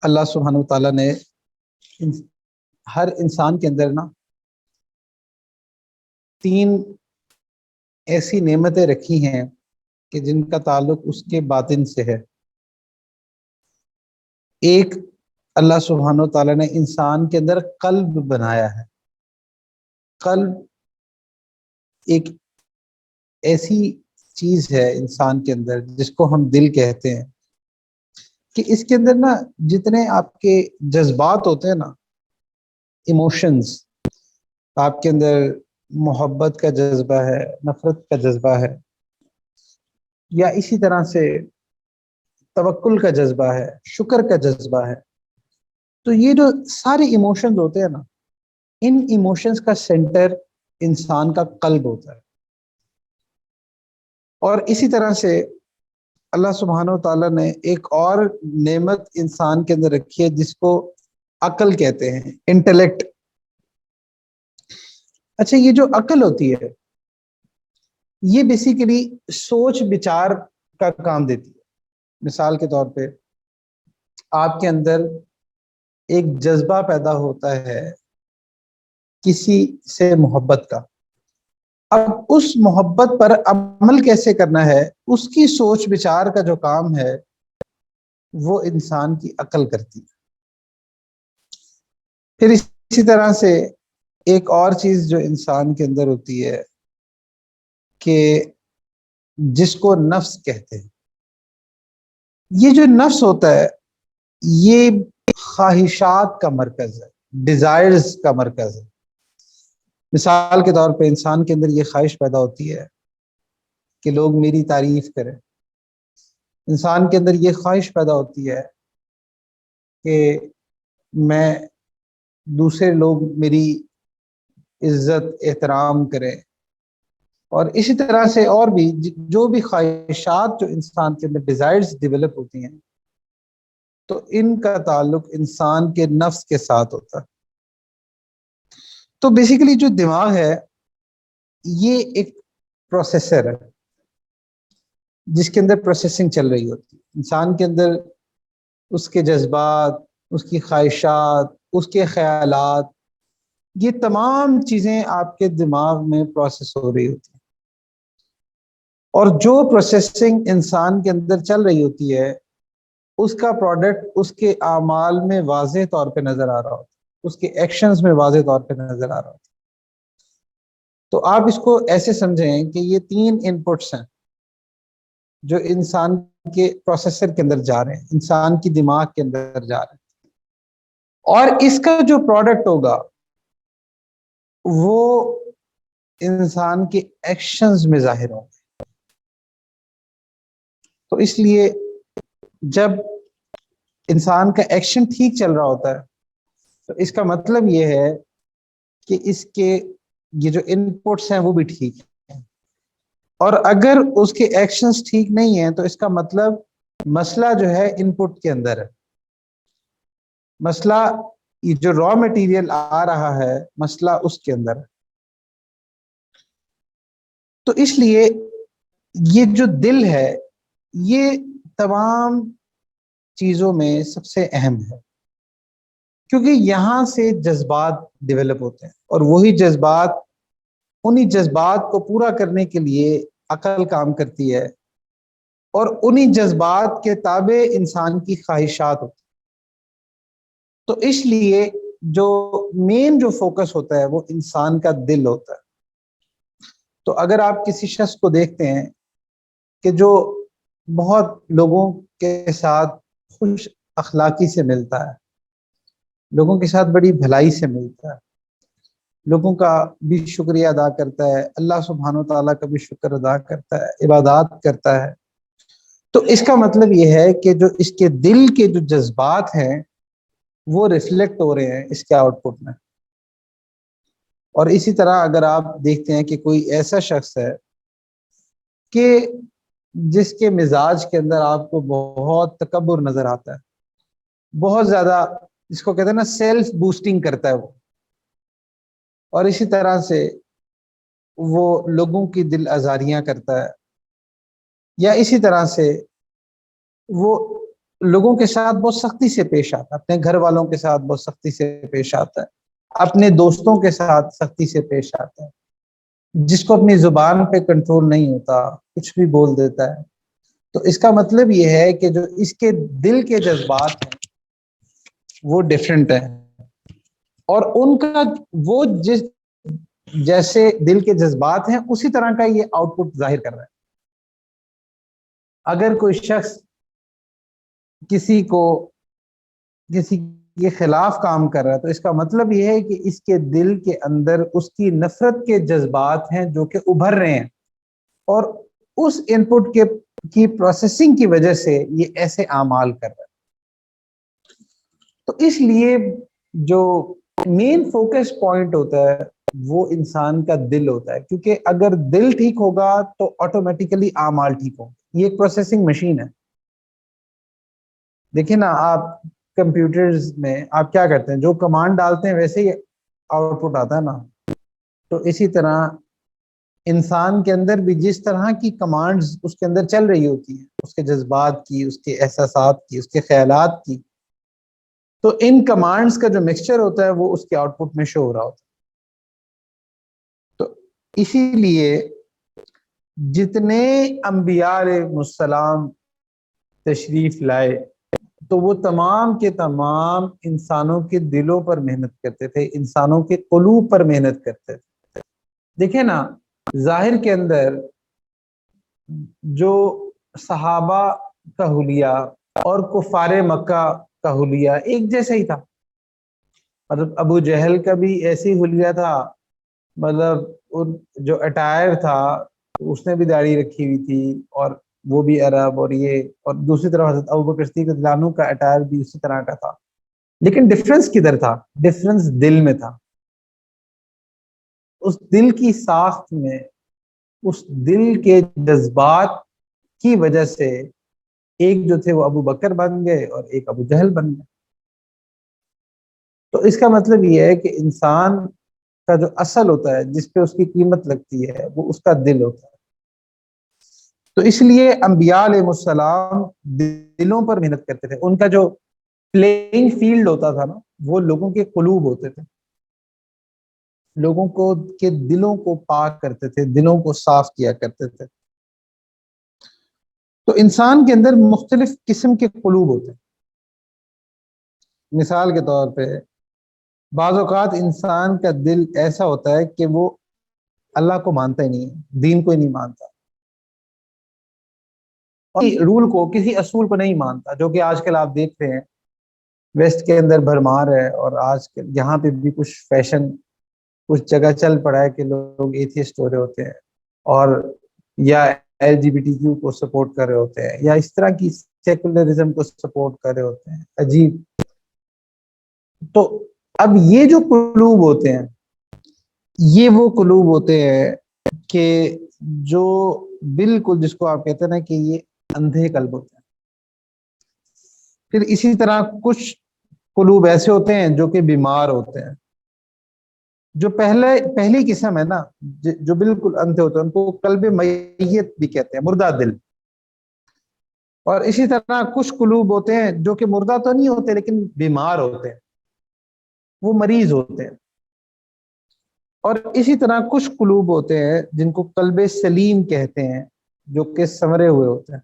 اللہ سبحانہ و تعالیٰ نے ہر انسان کے اندر نا 3 ایسی نعمتیں رکھی ہیں کہ جن کا تعلق اس کے باطن سے ہے۔ ایک، اللہ سبحانہ و تعالیٰ نے انسان کے اندر قلب بنایا ہے۔ قلب ایک ایسی چیز ہے انسان کے اندر جس کو ہم دل کہتے ہیں، کہ اس کے اندر نا جتنے آپ کے جذبات ہوتے ہیں نا، ایموشنز، آپ کے اندر محبت کا جذبہ ہے، نفرت کا جذبہ ہے، یا اسی طرح سے توکل کا جذبہ ہے، شکر کا جذبہ ہے، تو یہ جو سارے ایموشنز ہوتے ہیں نا، ان ایموشنز کا سینٹر انسان کا قلب ہوتا ہے۔ اور اسی طرح سے اللہ سبحانہ و تعالیٰ نے ایک اور نعمت انسان کے اندر رکھی ہے جس کو عقل کہتے ہیں، انٹلیکٹ۔ اچھا، یہ جو عقل ہوتی ہے یہ بیسیکلی سوچ بچار کا کام دیتی ہے۔ مثال کے طور پہ آپ کے اندر ایک جذبہ پیدا ہوتا ہے کسی سے محبت کا، اب اس محبت پر عمل کیسے کرنا ہے، اس کی سوچ بچار کا جو کام ہے وہ انسان کی عقل کرتی ہے۔ پھر اسی طرح سے ایک اور چیز جو انسان کے اندر ہوتی ہے کہ جس کو نفس کہتے ہیں، یہ جو نفس ہوتا ہے یہ خواہشات کا مرکز ہے، ڈیزائرز کا مرکز ہے۔ مثال کے طور پہ انسان کے اندر یہ خواہش پیدا ہوتی ہے کہ لوگ میری تعریف کریں، انسان کے اندر یہ خواہش پیدا ہوتی ہے کہ میں دوسرے لوگ میری عزت احترام کریں، اور اسی طرح سے اور بھی جو بھی خواہشات جو انسان کے اندر ڈیزائرز ڈیولپ ہوتی ہیں، تو ان کا تعلق انسان کے نفس کے ساتھ ہوتا ہے۔ تو بیسیکلی جو دماغ ہے یہ ایک پروسیسر ہے جس کے اندر پروسیسنگ چل رہی ہوتی ہے۔ انسان کے اندر اس کے جذبات، اس کی خواہشات، اس کے خیالات، یہ تمام چیزیں آپ کے دماغ میں پروسیس ہو رہی ہوتی ہیں، اور جو پروسیسنگ انسان کے اندر چل رہی ہوتی ہے اس کا پروڈکٹ اس کے اعمال میں واضح طور پہ نظر آ رہا ہوتا ہے، اس کے ایکشنز میں واضح طور پہ نظر آ رہا ہوتا ہے۔ تو آپ اس کو ایسے سمجھیں کہ یہ 3 انپٹس ہیں جو انسان کے پروسیسر کے اندر جا رہے ہیں، انسان کی دماغ کے اندر جا رہے ہیں، اور اس کا جو پروڈکٹ ہوگا وہ انسان کے ایکشنز میں ظاہر ہوں گے۔ تو اس لیے جب انسان کا ایکشن ٹھیک چل رہا ہوتا ہے تو اس کا مطلب یہ ہے کہ اس کے یہ جو انپٹس ہیں وہ بھی ٹھیک ہیں، اور اگر اس کے ایکشنز ٹھیک نہیں ہیں تو اس کا مطلب مسئلہ جو ہے انپٹ کے اندر ہے، مسئلہ یہ جو را مٹیریل آ رہا ہے مسئلہ اس کے اندر ہے۔ تو اس لیے یہ جو دل ہے یہ تمام چیزوں میں سب سے اہم ہے، کیونکہ یہاں سے جذبات ڈیولپ ہوتے ہیں، اور وہی جذبات، انہی جذبات کو پورا کرنے کے لیے عقل کام کرتی ہے، اور انہی جذبات کے تابع انسان کی خواہشات ہوتی ہیں۔ تو اس لیے جو مین جو فوکس ہوتا ہے وہ انسان کا دل ہوتا ہے۔ تو اگر آپ کسی شخص کو دیکھتے ہیں کہ جو بہت لوگوں کے ساتھ خوش اخلاقی سے ملتا ہے، لوگوں کے ساتھ بڑی بھلائی سے ملتا ہے، لوگوں کا بھی شکریہ ادا کرتا ہے، اللہ سبحانہ و تعالیٰ کا بھی شکر ادا کرتا ہے، عبادات کرتا ہے، تو اس کا مطلب یہ ہے کہ جو اس کے دل کے جو جذبات ہیں وہ ریفلیکٹ ہو رہے ہیں اس کے آؤٹ پٹ میں۔ اور اسی طرح اگر آپ دیکھتے ہیں کہ کوئی ایسا شخص ہے کہ جس کے مزاج کے اندر آپ کو بہت تکبر نظر آتا ہے، بہت زیادہ جس کو کہتے ہیں نا سیلف بوسٹنگ کرتا ہے وہ، اور اسی طرح سے وہ لوگوں کی دل آزاریاں کرتا ہے، یا اسی طرح سے وہ لوگوں کے ساتھ بہت سختی سے پیش آتا ہے، اپنے گھر والوں کے ساتھ بہت سختی سے پیش آتا ہے، اپنے دوستوں کے ساتھ سختی سے پیش آتا ہے، جس کو اپنی زبان پہ کنٹرول نہیں ہوتا کچھ بھی بول دیتا ہے۔ تو اس کا مطلب یہ ہے کہ جو اس کے دل کے جذبات ہیں وہ ڈیفرنٹ ہیں، اور ان کا وہ جیسے دل کے جذبات ہیں اسی طرح کا یہ آؤٹ پٹ ظاہر کر رہا ہے۔ اگر کوئی شخص کسی کے خلاف کام کر رہا ہے تو اس کا مطلب یہ ہے کہ اس کے دل کے اندر اس کی نفرت کے جذبات ہیں جو کہ ابھر رہے ہیں، اور اس ان پٹ کی پروسیسنگ کی وجہ سے یہ ایسے اعمال کر رہا ہے۔ تو اس لیے جو مین فوکس پوائنٹ ہوتا ہے وہ انسان کا دل ہوتا ہے، کیونکہ اگر دل ٹھیک ہوگا تو آٹومیٹیکلی اعمال ٹھیک ہوں گے۔ یہ ایک پروسیسنگ مشین ہے۔ دیکھیں نا، آپ کمپیوٹرز میں آپ کیا کرتے ہیں، جو کمانڈ ڈالتے ہیں ویسے ہی آؤٹ پٹ آتا ہے نا۔ تو اسی طرح انسان کے اندر بھی جس طرح کی کمانڈز اس کے اندر چل رہی ہوتی ہیں، اس کے جذبات کی، اس کے احساسات کی، اس کے خیالات کی، تو ان کمانڈز کا جو مکسچر ہوتا ہے وہ اس کے آؤٹ پٹ میں شو ہو رہا ہوتا ہے۔ تو اسی لیے جتنے انبیاء علیہ السلام تشریف لائے تو وہ تمام کے تمام انسانوں کے دلوں پر محنت کرتے تھے، انسانوں کے قلوب پر محنت کرتے تھے۔ دیکھیں نا، ظاہر کے اندر جو صحابہ کا حلیہ اور کفار مکہ کا حلیہ ایک جیسا ہی تھا۔ مطلب ابو جہل کا بھی ایسی حلیہ تھا، مطلب جو اٹائر تھا اس نے بھی داڑھی رکھی ہوئی تھی، اور وہ بھی عرب، اور یہ، اور دوسری طرف حضرت ابوبکر صدیق رضی اللہ عنہ کا اٹائر بھی اسی طرح کا تھا۔ لیکن ڈفرنس کدھر تھا؟ ڈفرنس دل میں تھا، اس دل کی ساخت میں، اس دل کے جذبات کی وجہ سے ایک جو تھے وہ ابو بکر بن گئے اور ایک ابو جہل بن گئے۔ تو اس کا مطلب یہ ہے کہ انسان کا جو اصل ہوتا ہے، جس پہ اس کی قیمت لگتی ہے، وہ اس کا دل ہوتا ہے۔ تو اس لیے انبیاء علیہ السلام دلوں پر محنت کرتے تھے۔ ان کا جو پلینگ فیلڈ ہوتا تھا نا، وہ لوگوں کے قلوب ہوتے تھے، لوگوں کو کے دلوں کو پاک کرتے تھے، دلوں کو صاف کیا کرتے تھے۔ تو انسان کے اندر مختلف قسم کے قلوب ہوتے ہیں۔ مثال کے طور پہ بعض اوقات انسان کا دل ایسا ہوتا ہے کہ وہ اللہ کو مانتا ہی نہیں ہے، دین کو ہی نہیں مانتا، اور رول کو، کسی اصول کو نہیں مانتا، جو کہ آج کل آپ دیکھ رہے ہیں ویسٹ کے اندر بھرمار ہے، اور آج کل یہاں پہ بھی کچھ فیشن کچھ جگہ چل پڑا ہے کہ لوگ ایتھیسٹ ہو رہے ہوتے ہیں، اور یا LGBTQ کو سپورٹ کر رہے ہوتے ہیں، یا اس طرح کی سیکولرزم کو سپورٹ کر رہے ہوتے ہیں، عجیب۔ تو اب یہ جو قلوب ہوتے ہیں، یہ وہ قلوب ہوتے ہیں کہ جو بالکل، جس کو آپ کہتے ہیں نا کہ یہ اندھے قلب ہوتے ہیں۔ پھر اسی طرح کچھ قلوب ایسے ہوتے ہیں جو کہ بیمار ہوتے ہیں۔ جو پہلی قسم ہے نا، جو بالکل اندھے ہوتے ہیں، ان کو قلب میت بھی کہتے ہیں، مردہ دل۔ اور اسی طرح کچھ قلوب ہوتے ہیں جو کہ مردہ تو نہیں ہوتے لیکن بیمار ہوتے ہیں، وہ مریض ہوتے ہیں۔ اور اسی طرح کچھ قلوب ہوتے ہیں جن کو قلب سلیم کہتے ہیں، جو کہ سنورے ہوئے ہوتے ہیں۔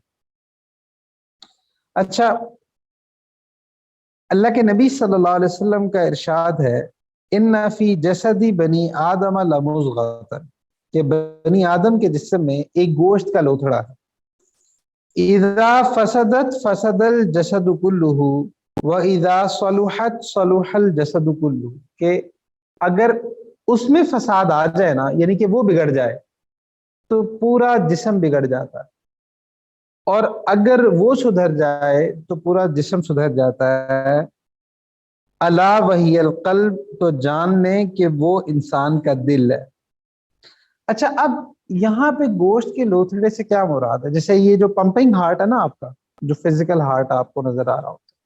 اچھا، اللہ کے نبی صلی اللہ علیہ وسلم کا ارشاد ہے، ان فی جسدی بنی آدم لمضغۃ، کہ بنی آدم کے جسم میں ایک گوشت کا لوتھڑا ہے، اذا فسدت فسد الجسد کلہ واذا صلحت صلح الجسد کلہ، کہ اگر اس میں فساد آ جائے نا، یعنی کہ وہ بگڑ جائے تو پورا جسم بگڑ جاتا ہے، اور اگر وہ سدھر جائے تو پورا جسم سدھر جاتا ہے۔ الا وہی القلب، تو جان لیں کہ وہ انسان کا دل ہے۔ اچھا، اب یہاں پہ گوشت کے لوتھڑے سے کیا مراد ہے؟ جیسے یہ جو پمپنگ ہارٹ ہے نا آپ کا، جو فزیکل ہارٹ آپ کو نظر آ رہا ہوتا ہے،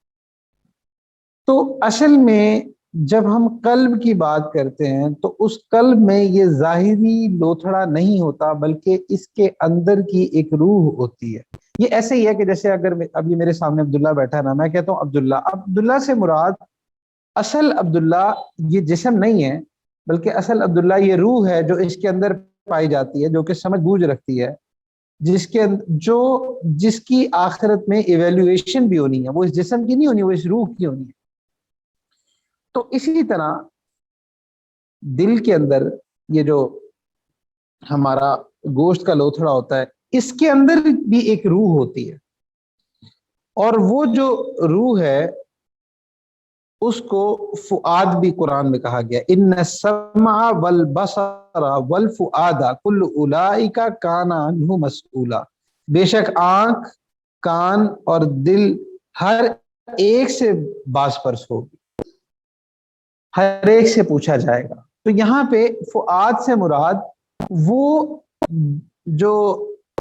تو اصل میں جب ہم قلب کی بات کرتے ہیں تو اس قلب میں یہ ظاہری لوتھڑا نہیں ہوتا، بلکہ اس کے اندر کی ایک روح ہوتی ہے۔ یہ ایسے ہی ہے کہ جیسے اگر ابھی میرے سامنے عبداللہ بیٹھا نا، میں کہتا ہوں عبداللہ، عبداللہ سے مراد اصل عبداللہ یہ جسم نہیں ہے، بلکہ اصل عبداللہ یہ روح ہے جو اس کے اندر پائی جاتی ہے، جو کہ سمجھ بوجھ رکھتی ہے، جس کی آخرت میں ایویلویشن بھی ہونی ہے، وہ اس جسم کی نہیں ہونی، وہ اس روح کی ہونی ہے۔ تو اسی طرح دل کے اندر یہ جو ہمارا گوشت کا لوتھڑا ہوتا ہے، اس کے اندر بھی ایک روح ہوتی ہے، اور وہ جو روح ہے اس کو فؤاد بھی قرآن میں کہا گیا، ان السمع والبصر والفؤاد کل اولئک کان عنہ مسئولا، بے شک آنکھ، کان اور دل ہر ایک سے باز پرس ہوگی، ہر ایک سے پوچھا جائے گا۔ تو یہاں پہ فؤاد سے مراد وہ جو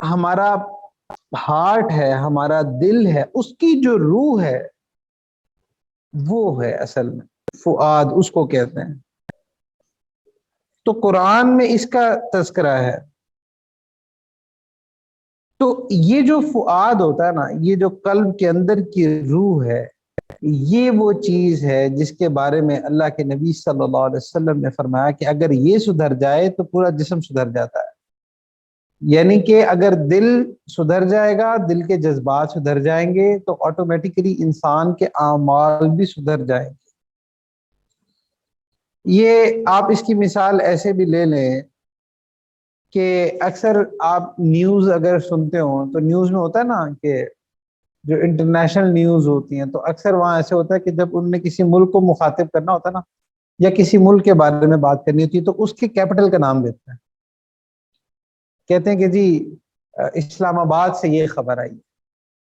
ہمارا ہارٹ ہے، ہمارا دل ہے، اس کی جو روح ہے وہ ہے اصل میں فؤاد، اس کو کہتے ہیں۔ تو قرآن میں اس کا تذکرہ ہے۔ تو یہ جو فؤاد ہوتا ہے نا، یہ جو قلب کے اندر کی روح ہے، یہ وہ چیز ہے جس کے بارے میں اللہ کے نبی صلی اللہ علیہ وسلم نے فرمایا کہ اگر یہ سدھر جائے تو پورا جسم سدھر جاتا ہے۔ یعنی کہ اگر دل سدھر جائے گا، دل کے جذبات سدھر جائیں گے، تو آٹومیٹیکلی انسان کے اعمال بھی سدھر جائیں گے۔ یہ آپ اس کی مثال ایسے بھی لے لیں کہ اکثر آپ نیوز اگر سنتے ہوں تو نیوز میں ہوتا ہے نا کہ جو انٹرنیشنل نیوز ہوتی ہیں تو اکثر وہاں ایسے ہوتا ہے کہ جب ان نے کسی ملک کو مخاطب کرنا ہوتا ہے نا، یا کسی ملک کے بارے میں بات کرنی ہوتی ہے، تو اس کی کیپٹل کا نام دیتے ہیں، کہتے ہیں کہ جی اسلام آباد سے یہ خبر آئی۔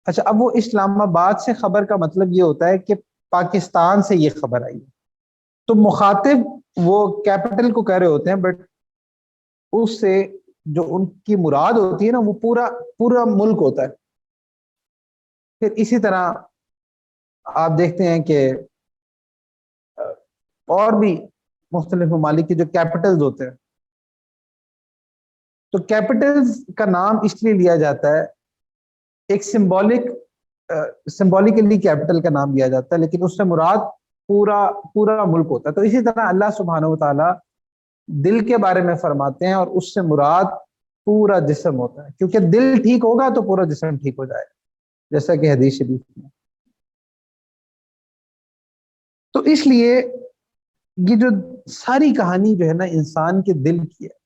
اچھا، اب وہ اسلام آباد سے خبر کا مطلب یہ ہوتا ہے کہ پاکستان سے یہ خبر آئی، تو مخاطب وہ کیپٹل کو کہہ رہے ہوتے ہیں، بٹ اس سے جو ان کی مراد ہوتی ہے نا وہ پورا پورا ملک ہوتا ہے۔ پھر اسی طرح آپ دیکھتے ہیں کہ اور بھی مختلف ممالک کی جو کیپٹلز ہوتے ہیں، تو کیپٹلز کا نام اس لیے لیا جاتا ہے، ایک سمبولکلی کیپٹل کا نام لیا جاتا ہے، لیکن اس سے مراد پورا پورا ملک ہوتا ہے۔ تو اسی طرح اللہ سبحانہ و تعالیٰ دل کے بارے میں فرماتے ہیں، اور اس سے مراد پورا جسم ہوتا ہے، کیونکہ دل ٹھیک ہوگا تو پورا جسم ٹھیک ہو جائے گا، جیسا کہ حدیث شریف میں۔ تو اس لیے یہ جو ساری کہانی جو ہے نا انسان کے دل کی ہے۔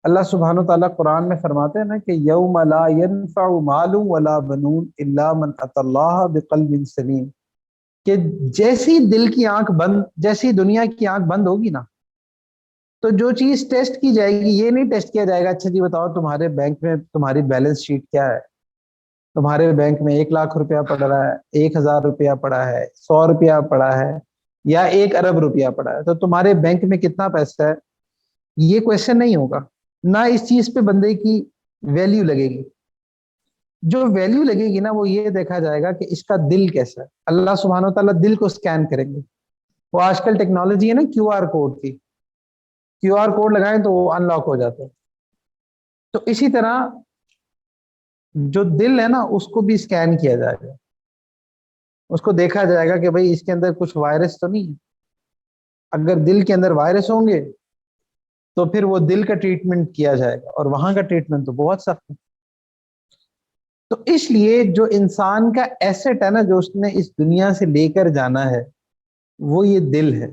اللہ سبحانہ و تعالیٰ قرآن میں فرماتے ہیں نا کہ یوم لا ينفع مال ولا بنون الا من اتى اللہ بقلب سلیم، کہ جیسی دل کی آنکھ بند، جیسی دنیا کی آنکھ بند ہوگی نا، تو جو چیز ٹیسٹ کی جائے گی، یہ نہیں ٹیسٹ کیا جائے گا اچھا جی بتاؤ تمہارے بینک میں تمہاری بیلنس شیٹ کیا ہے، تمہارے بینک میں 1,00,000 روپیہ پڑ رہا ہے، 1,000 روپیہ پڑا ہے، 100 روپیہ پڑا ہے، یا 1 ارب روپیہ پڑا ہے، تو تمہارے بینک میں کتنا پیسہ ہے، یہ کویشچن نہیں ہوگا۔ نہ اس چیز پہ بندے کی ویلیو لگے گی۔ جو ویلیو لگے گی نا وہ یہ دیکھا جائے گا کہ اس کا دل کیسا ہے۔ اللہ سبحانہ و تعالیٰ دل کو سکین کریں گے۔ وہ آج کل ٹیکنالوجی ہے نا کیو آر کوڈ کی، کیو آر کوڈ لگائیں تو وہ ان لاک ہو جاتا ہے۔ تو اسی طرح جو دل ہے نا اس کو بھی سکین کیا جائے گا، اس کو دیکھا جائے گا کہ بھئی اس کے اندر کچھ وائرس تو نہیں ہے۔ اگر دل کے اندر وائرس ہوں گے تو پھر وہ دل کا ٹریٹمنٹ کیا جائے گا، اور وہاں کا ٹریٹمنٹ تو بہت سخت ہے۔ تو اس لیے جو انسان کا ایسٹ ہے نا، جو اس نے اس دنیا سے لے کر جانا ہے، وہ یہ دل ہے۔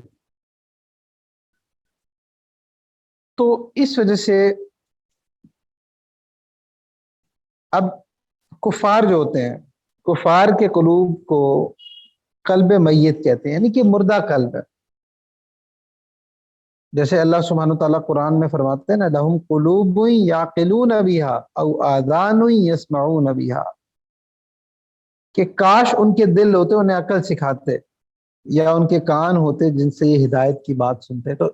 تو اس وجہ سے اب کفار جو ہوتے ہیں، کفار کے قلوب کو قلب میت کہتے ہیں، یعنی کہ مردہ قلب ہے۔ جیسے اللہ سبحانہ تعالیٰ قرآن میں فرماتے ہیں نا لہم قلوب یعقلون بہا او آذان یسمعون بہا، کہ کاش ان کے دل ہوتے انہیں عقل سکھاتے، یا ان کے کان ہوتے جن سے یہ ہدایت کی بات سنتے۔ تو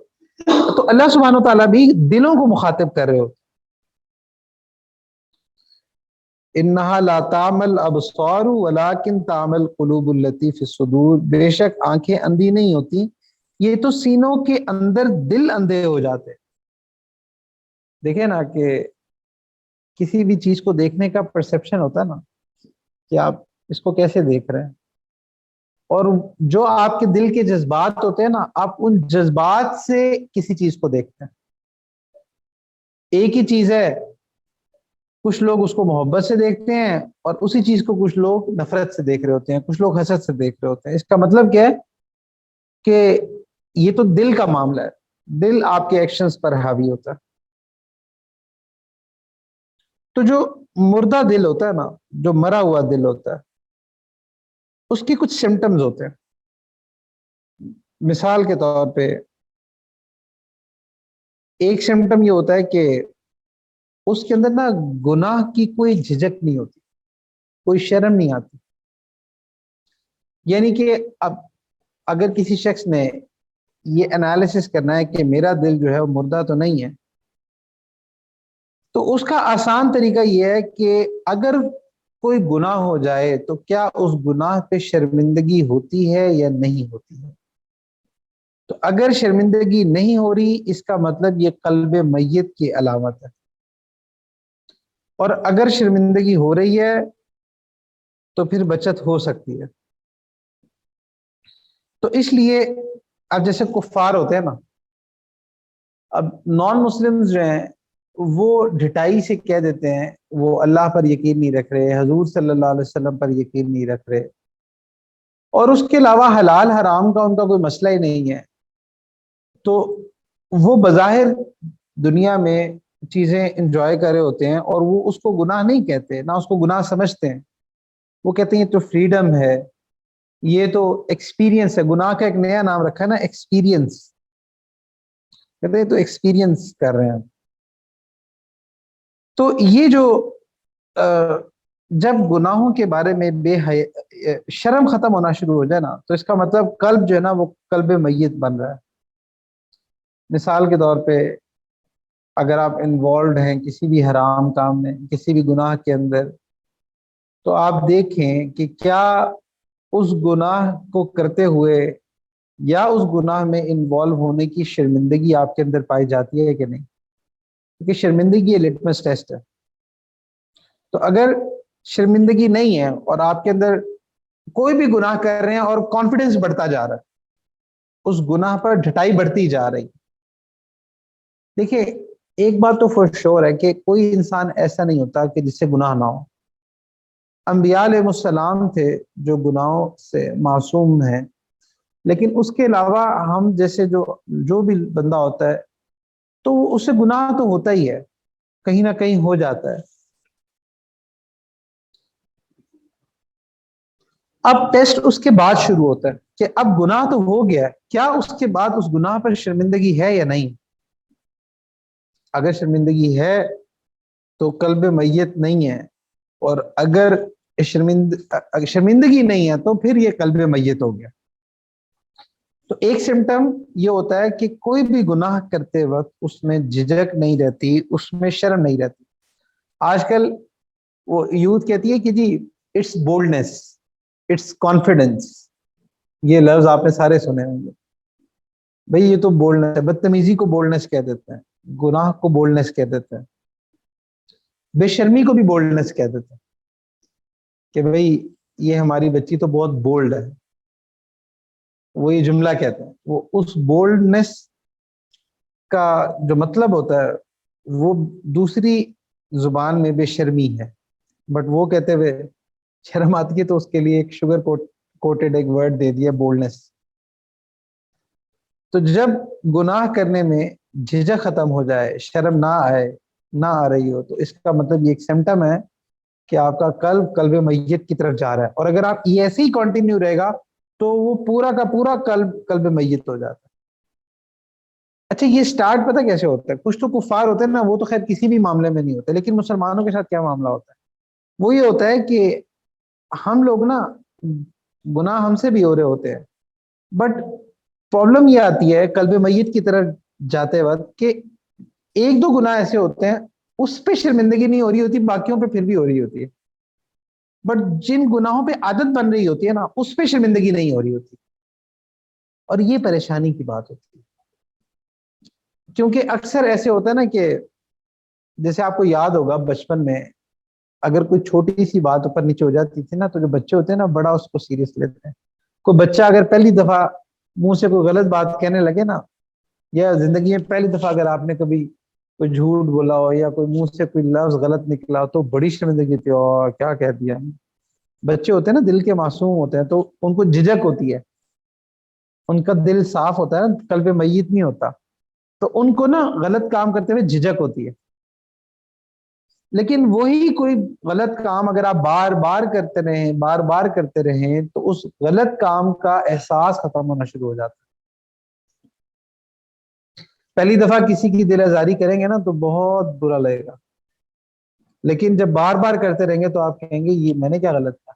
اللہ سبحانہ تعالیٰ بھی دلوں کو مخاطب کر رہے ہوتے۔ انہا لا تعمل ابصار ولکن تعمل قلوب التی فی الصدور، بے شک آنکھیں اندھی نہیں ہوتی، یہ تو سینوں کے اندر دل اندھے ہو جاتے۔ دیکھیں نا کہ کسی بھی چیز کو دیکھنے کا پرسپشن ہوتا ہے نا، کہ آپ اس کو کیسے دیکھ رہے ہیں، اور جو آپ کے دل کے جذبات ہوتے ہیں نا، آپ ان جذبات سے کسی چیز کو دیکھتے ہیں۔ ایک ہی چیز ہے، کچھ لوگ اس کو محبت سے دیکھتے ہیں، اور اسی چیز کو کچھ لوگ نفرت سے دیکھ رہے ہوتے ہیں، کچھ لوگ حسد سے دیکھ رہے ہوتے ہیں۔ اس کا مطلب کیا ہے کہ یہ تو دل کا معاملہ ہے، دل آپ کے ایکشنز پر حاوی ہوتا ہے۔ تو جو مردہ دل ہوتا ہے نا، جو مرا ہوا دل ہوتا ہے، اس کی کچھ سمٹمز ہوتے ہیں۔ مثال کے طور پہ ایک سمٹم یہ ہوتا ہے کہ اس کے اندر نا گناہ کی کوئی جھجک نہیں ہوتی، کوئی شرم نہیں آتی۔ یعنی کہ اب اگر کسی شخص نے یہ انالیسس کرنا ہے کہ میرا دل جو ہے وہ مردہ تو نہیں ہے، تو اس کا آسان طریقہ یہ ہے کہ اگر کوئی گناہ ہو جائے تو کیا اس گناہ پہ شرمندگی ہوتی ہے یا نہیں ہوتی ہے۔ تو اگر شرمندگی نہیں ہو رہی، اس کا مطلب یہ قلب میت کی علامت ہے، اور اگر شرمندگی ہو رہی ہے تو پھر بچت ہو سکتی ہے۔ تو اس لیے اب جیسے کفار ہوتے ہیں نا، اب نان مسلمز جو ہیں وہ ڈھٹائی سے کہہ دیتے ہیں وہ اللہ پر یقین نہیں رکھ رہے، حضور صلی اللہ علیہ وسلم پر یقین نہیں رکھ رہے، اور اس کے علاوہ حلال حرام کا ان کا کوئی مسئلہ ہی نہیں ہے۔ تو وہ بظاہر دنیا میں چیزیں انجوائے کر رہے ہوتے ہیں، اور وہ اس کو گناہ نہیں کہتے، نہ اس کو گناہ سمجھتے ہیں۔ وہ کہتے ہیں یہ تو فریڈم ہے، یہ تو ایکسپیرینس ہے۔ گناہ کا ایک نیا نام رکھا ہے نا، ایکسپیرینس، کہتے ہیں تو ایکسپیرینس کر رہے ہیں۔ تو یہ جو جب گناہوں کے بارے میں شرم ختم ہونا شروع ہو جائے نا، تو اس کا مطلب قلب جو ہے نا وہ قلب میت بن رہا ہے۔ مثال کے طور پہ اگر آپ انوالوڈ ہیں کسی بھی حرام کام میں، کسی بھی گناہ کے اندر، تو آپ دیکھیں کہ کیا اس گناہ کو کرتے ہوئے یا اس گناہ میں انوالو ہونے کی شرمندگی آپ کے اندر پائی جاتی ہے کہ نہیں، کیونکہ شرمندگی یہ لٹمس ٹیسٹ ہے۔ تو اگر شرمندگی نہیں ہے اور آپ کے اندر کوئی بھی گناہ کر رہے ہیں اور کانفیڈنس بڑھتا جا رہا ہے، اس گناہ پر ڈھٹائی بڑھتی جا رہی، دیکھیں ایک بات تو فور شور ہے کہ کوئی انسان ایسا نہیں ہوتا کہ جس سے گناہ نہ ہو۔ انبیاء علیہ السلام تھے جو گناہوں سے معصوم ہیں، لیکن اس کے علاوہ ہم جیسے جو بھی بندہ ہوتا ہے تو اس سے گناہ تو ہوتا ہی ہے، کہیں نہ کہیں ہو جاتا ہے۔ اب ٹیسٹ اس کے بعد شروع ہوتا ہے کہ اب گناہ تو ہو گیا، کیا اس کے بعد اس گناہ پر شرمندگی ہے یا نہیں۔ اگر شرمندگی ہے تو قلب میت نہیں ہے، اور اگر شرمندگی نہیں ہے تو پھر یہ قلب میت ہو گیا۔ تو ایک سمٹم یہ ہوتا ہے کہ کوئی بھی گناہ کرتے وقت اس میں جھجک نہیں رہتی، اس میں شرم نہیں رہتی۔ آج کل وہ یوتھ کہتی ہے کہ جی اٹس بولڈنس، اٹس کانفیڈنس، یہ لفظ آپ نے سارے سنے ہوں گے۔ بھئی یہ تو بولڈنس ہے، بدتمیزی کو بولڈنس کہہ دیتے ہیں، گناہ کو بولڈنس کہہ دیتے ہیں، بے شرمی کو بھی بولڈنس کہہ دیتے ہیں کہ بھئی یہ ہماری بچی تو بہت بولڈ ہے، وہ یہ جملہ کہتے ہیں۔ وہ اس بولڈنس کا جو مطلب ہوتا ہے وہ دوسری زبان میں بے شرمی ہے، بٹ وہ کہتے ہوئے شرم آتی ہے تو اس کے لیے ایک شوگر کوٹڈ ایک ورڈ دے دیا، بولڈنس۔ تو جب گناہ کرنے میں جھجک ختم ہو جائے، شرم نہ آ رہی ہو، تو اس کا مطلب یہ ایک سمٹم ہے کہ آپ کا قلب میت کی طرف جا رہا ہے، اور اگر آپ یہ ایسے ہی کنٹینیو رہے گا تو وہ پورا کا پورا قلب میت ہو جاتا ہے۔ اچھا یہ سٹارٹ پتہ کیسے ہوتا ہے؟ کچھ تو کفار ہوتے ہیں نا، وہ تو خیر کسی بھی معاملے میں نہیں ہوتے، لیکن مسلمانوں کے ساتھ کیا معاملہ ہوتا ہے؟ وہ یہ ہوتا ہے کہ ہم لوگ نا گناہ ہم سے بھی ہو رہے ہوتے ہیں، بٹ پرابلم یہ آتی ہے قلب میت کی طرف جاتے وقت کہ ایک دو گناہ ایسے ہوتے ہیں اس پہ شرمندگی نہیں ہو رہی ہوتی، باقیوں پہ پھر بھی ہو رہی ہوتی ہے۔ بٹ جن گناہوں پہ عادت بن رہی ہوتی ہے نا اس پہ شرمندگی نہیں ہو رہی ہوتی، اور یہ پریشانی کی بات ہوتی ہے. کیونکہ اکثر ایسے ہوتا ہے نا کہ جیسے آپ کو یاد ہوگا بچپن میں اگر کوئی چھوٹی سی بات اوپر نیچے ہو جاتی تھی نا تو جو بچے ہوتے ہیں نا بڑا اس کو سیریس لیتے ہیں. کوئی بچہ اگر پہلی دفعہ منہ سے کوئی غلط بات کہنے لگے نا، یا زندگی میں پہلی دفعہ اگر آپ نے کبھی کوئی جھوٹ بولا ہو یا کوئی منہ سے کوئی لفظ غلط نکلا ہو تو بڑی شرمندگی تھی، اور کیا کہہ دیا. بچے ہوتے ہیں نا دل کے معصوم ہوتے ہیں تو ان کو جھجک ہوتی ہے، ان کا دل صاف ہوتا ہے نا، قلب میت نہیں ہوتا، تو ان کو نا غلط کام کرتے ہوئے جھجک ہوتی ہے. لیکن وہی کوئی غلط کام اگر آپ بار بار کرتے رہیں بار بار کرتے رہیں تو اس غلط کام کا احساس ختم ہونا شروع ہو جاتا ہے. پہلی دفعہ کسی کی دل آزاری کریں گے نا تو بہت برا لگے گا، لیکن جب بار بار کرتے رہیں گے تو آپ کہیں گے یہ میں نے کیا غلط کیا،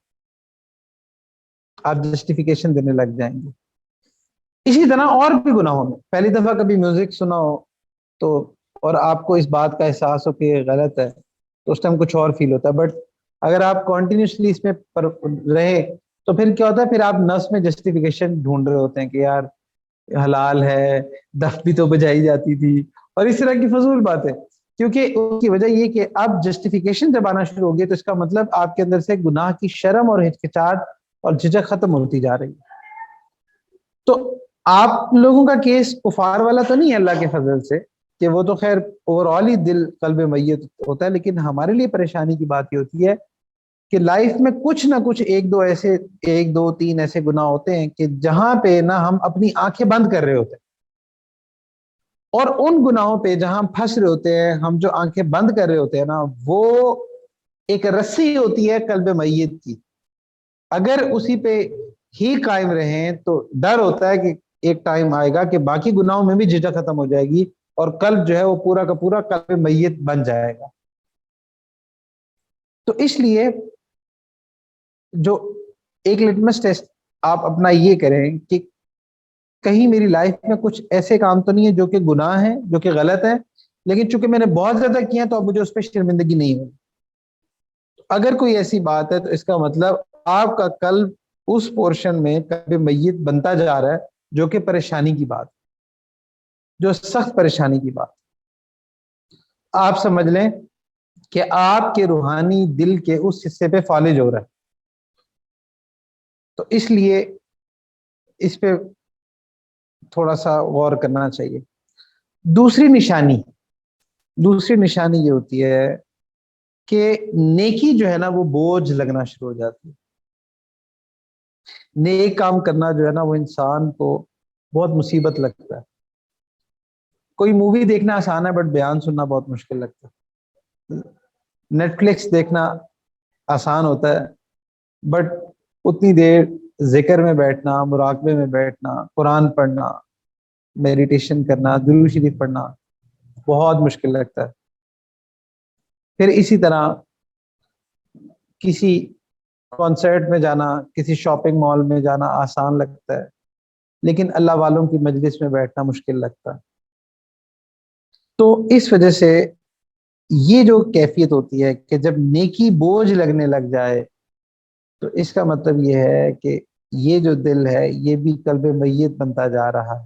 آپ جسٹیفیکیشن دینے لگ جائیں گے. اسی طرح اور بھی گناہوں میں پہلی دفعہ کبھی میوزک سنا ہو تو اور آپ کو اس بات کا احساس ہو کہ یہ غلط ہے تو اس ٹائم کچھ اور فیل ہوتا ہے. بٹ اگر آپ کنٹینیوسلی اس میں رہے تو پھر کیا ہوتا ہے، پھر آپ نفس میں جسٹیفیکیشن ڈھونڈ رہے ہوتے ہیں کہ یار حلال ہے، دف بھی تو بجائی جاتی تھی، اور اس طرح کی فضول بات ہے. کیونکہ اس کی وجہ یہ کہ اب جسٹیفیکیشن جب آنا شروع ہوگی تو اس کا مطلب آپ کے اندر سے گناہ کی شرم اور ہچکچاہٹ اور جھجک ختم ہوتی جا رہی ہے. تو آپ لوگوں کا کیس کفار والا تو نہیں ہے اللہ کے فضل سے، کہ وہ تو خیر اوور آل ہی دل قلب میت ہوتا ہے، لیکن ہمارے لیے پریشانی کی بات یہ ہوتی ہے کہ لائف میں کچھ نہ کچھ ایک دو تین ایسے گناہ ہوتے ہیں کہ جہاں پہ نہ ہم اپنی آنکھیں بند کر رہے ہوتے ہیں، اور ان گناہوں پہ جہاں ہم پھنس رہے ہوتے ہیں، ہم جو آنکھیں بند کر رہے ہوتے ہیں نا وہ ایک رسی ہوتی ہے قلب میت کی. اگر اسی پہ ہی قائم رہیں تو ڈر ہوتا ہے کہ ایک ٹائم آئے گا کہ باقی گناہوں میں بھی جھجک ختم ہو جائے گی اور قلب جو ہے وہ پورا کا پورا قلب میت بن جائے گا. تو اس لیے جو ایک لٹمس ٹیسٹ آپ اپنا یہ کریں کہ کہیں میری لائف میں کچھ ایسے کام تو نہیں ہے جو کہ گناہ ہیں، جو کہ غلط ہیں، لیکن چونکہ میں نے بہت زیادہ کیا تو اب مجھے اس پہ شرمندگی نہیں ہوگی. اگر کوئی ایسی بات ہے تو اس کا مطلب آپ کا قلب اس پورشن میں کبھی میت بنتا جا رہا ہے جو کہ پریشانی کی بات، جو سخت پریشانی کی بات. آپ سمجھ لیں کہ آپ کے روحانی دل کے اس حصے پہ فالج ہو رہا ہے. تو اس لیے اس پہ تھوڑا سا غور کرنا چاہیے. دوسری نشانی یہ ہوتی ہے کہ نیکی جو ہے نا وہ بوجھ لگنا شروع ہو جاتی ہے. نیک کام کرنا جو ہے نا وہ انسان کو بہت مصیبت لگتا ہے. کوئی مووی دیکھنا آسان ہے بٹ بیان سننا بہت مشکل لگتا ہے. نیٹ فلکس دیکھنا آسان ہوتا ہے بٹ اتنی دیر ذکر میں بیٹھنا، مراقبے میں بیٹھنا، قرآن پڑھنا، میڈیٹیشن کرنا، درود شریف پڑھنا بہت مشکل لگتا ہے. پھر اسی طرح کسی کانسرٹ میں جانا، کسی شاپنگ مال میں جانا آسان لگتا ہے لیکن اللہ والوں کی مجلس میں بیٹھنا مشکل لگتا ہے. تو اس وجہ سے یہ جو کیفیت ہوتی ہے کہ جب نیکی بوجھ لگنے لگ جائے تو اس کا مطلب یہ ہے کہ یہ جو دل ہے یہ بھی قلب میت بنتا جا رہا ہے،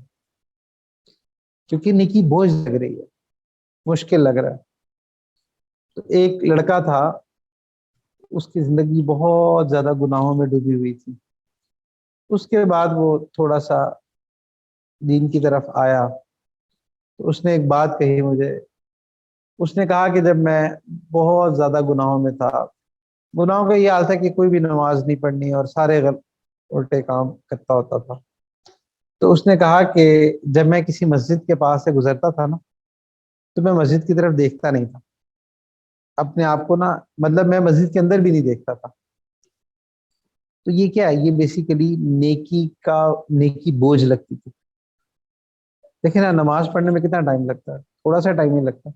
کیونکہ نیکی بوجھ لگ رہی ہے، مشکل لگ رہا ہے. تو ایک لڑکا تھا، اس کی زندگی بہت زیادہ گناہوں میں ڈوبی ہوئی تھی. اس کے بعد وہ تھوڑا سا دین کی طرف آیا تو اس نے ایک بات کہی مجھے. اس نے کہا کہ جب میں بہت زیادہ گناہوں میں تھا، گناہوں کا یہ حال تھا کہ کوئی بھی نماز نہیں پڑھنی اور سارے الٹے کام کرتا ہوتا تھا. تو اس نے کہا کہ جب میں کسی مسجد کے پاس سے گزرتا تھا نا تو میں مسجد کی طرف دیکھتا نہیں تھا اپنے آپ کو نا، مطلب میں مسجد کے اندر بھی نہیں دیکھتا تھا. تو یہ کیا ہے، یہ بیسیکلی نیکی بوجھ لگتی تھی. دیکھیں نا نماز پڑھنے میں کتنا ٹائم لگتا ہے، تھوڑا سا ٹائم نہیں لگتا.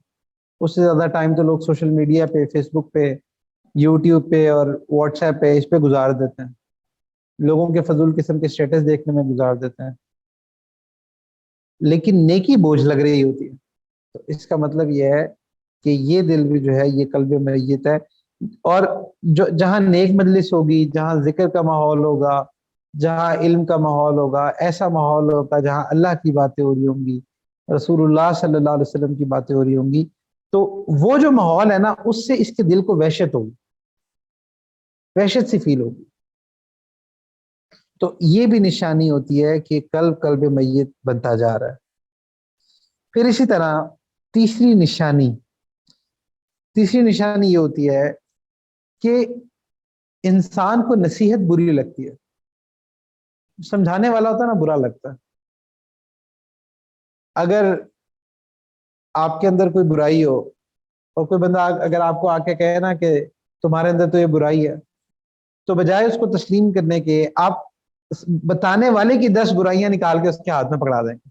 اس سے زیادہ ٹائم تو لوگ سوشل میڈیا پہ، فیس بک پہ، یوٹیوب پہ اور واٹس ایپ پہ اس پہ گزار دیتے ہیں، لوگوں کے فضول قسم کے اسٹیٹس دیکھنے میں گزار دیتے ہیں. لیکن نیکی بوجھ لگ رہی ہوتی ہے تو اس کا مطلب یہ ہے کہ یہ دل بھی جو ہے یہ قلب میت ہے. اور جو جہاں نیک مجلس ہوگی، جہاں ذکر کا ماحول ہوگا، جہاں علم کا ماحول ہوگا، ایسا ماحول ہوگا جہاں اللہ کی باتیں ہو رہی ہوں گی، رسول اللہ صلی اللہ علیہ وسلم کی باتیں ہو رہی ہوں گی، تو وہ جو ماحول ہے نا، اس سے اس کے دل کو وحشت ہوگی، وحشت سی فیل ہوگی. تو یہ بھی نشانی ہوتی ہے کہ قلب میت بنتا جا رہا ہے. پھر اسی طرح تیسری نشانی تیسری نشانی یہ ہوتی ہے کہ انسان کو نصیحت بری لگتی ہے. سمجھانے والا ہوتا ہے نا، برا لگتا ہے. اگر آپ کے اندر کوئی برائی ہو اور کوئی بندہ اگر آپ کو آ کے کہے نا کہ تمہارے اندر تو یہ برائی ہے، تو بجائے اس کو تسلیم کرنے کے آپ بتانے والے کی 10 برائیاں نکال کے اس کے ہاتھ میں پکڑا دیں گے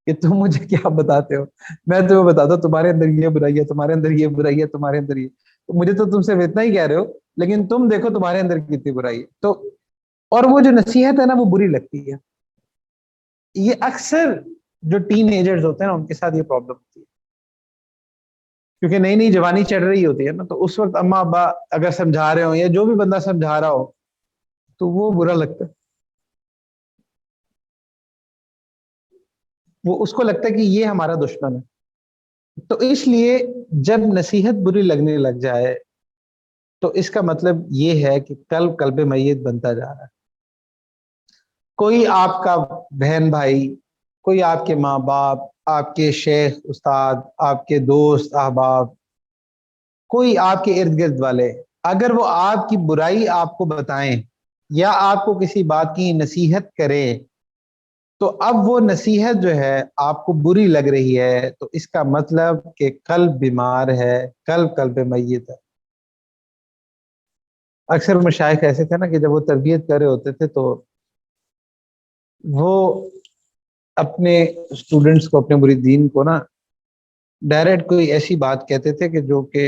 کہ تم مجھے کیا بتاتے ہو، میں تمہیں بتاتا ہوں تمہارے اندر یہ برائی ہے، تمہارے اندر یہ برائی ہے، تمہارے اندر یہ. تو مجھے تو تم سے اتنا ہی کہہ رہے ہو، لیکن تم دیکھو تمہارے اندر کتنی برائی ہے. تو اور وہ جو نصیحت ہے نا، وہ بری لگتی ہے. یہ اکثر جو ٹین ایجرز ہوتے ہیں نا، ان کے ساتھ یہ پرابلم ہوتی ہے، کیونکہ نئی نئی جوانی چڑھ رہی ہوتی ہے نا. تو اس وقت اما ابا اگر سمجھا رہے ہو یا جو بھی بندہ سمجھا رہا ہو، تو وہ برا لگتا ہے. وہ اس کو لگتا ہے کہ یہ ہمارا دشمن ہے. تو اس لیے جب نصیحت بری لگنے لگ جائے تو اس کا مطلب یہ ہے کہ قلب میت بنتا جا رہا ہے. کوئی آپ کا بہن بھائی، کوئی آپ کے ماں باپ، آپ کے شیخ استاد، آپ کے دوست احباب، کوئی آپ کے ارد گرد والے، اگر وہ آپ کی برائی آپ کو بتائیں یا آپ کو کسی بات کی نصیحت کریں، تو اب وہ نصیحت جو ہے آپ کو بری لگ رہی ہے، تو اس کا مطلب کہ قلب بیمار ہے، قلب میت ہے. اکثر مشائخ ایسے تھے نا کہ جب وہ تربیت کر رہے ہوتے تھے تو وہ اپنے اسٹوڈنٹس کو، اپنے مریدین کو نا ڈائریکٹ کوئی ایسی بات کہتے تھے کہ جو کہ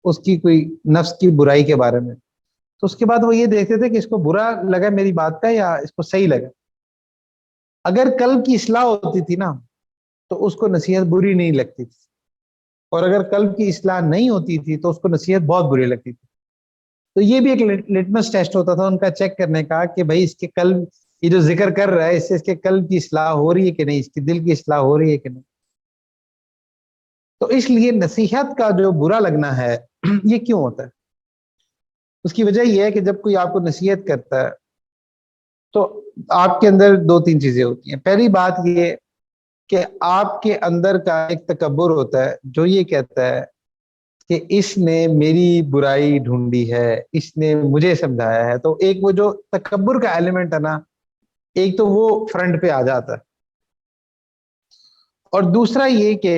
اس کی کوئی نفس کی برائی کے بارے میں. تو اس کے بعد وہ یہ دیکھتے تھے کہ اس کو برا لگا میری بات کا یا اس کو صحیح لگا. اگر قلب کی اصلاح ہوتی تھی نا تو اس کو نصیحت بری نہیں لگتی تھی، اور اگر قلب کی اصلاح نہیں ہوتی تھی تو اس کو نصیحت بہت بری لگتی تھی. تو یہ بھی ایک لٹمس ٹیسٹ ہوتا تھا ان کا چیک کرنے کا کہ بھائی اس کے قلب، یہ جو ذکر کر رہا ہے، اس سے اس کے قلب کی اصلاح ہو رہی ہے کہ نہیں، اس کے دل کی اصلاح ہو رہی ہے کہ نہیں. تو اس لیے نصیحت کا جو برا لگنا ہے یہ کیوں ہوتا ہے؟ اس کی وجہ یہ ہے کہ جب کوئی آپ کو نصیحت کرتا ہے تو آپ کے اندر دو تین چیزیں ہوتی ہیں. پہلی بات یہ کہ آپ کے اندر کا ایک تکبر ہوتا ہے جو یہ کہتا ہے کہ اس نے میری برائی ڈھونڈی ہے، اس نے مجھے سمجھایا ہے. تو ایک وہ جو تکبر کا ایلیمنٹ ہے نا، ایک تو وہ فرنٹ پہ آ جاتا ہے. اور دوسرا یہ کہ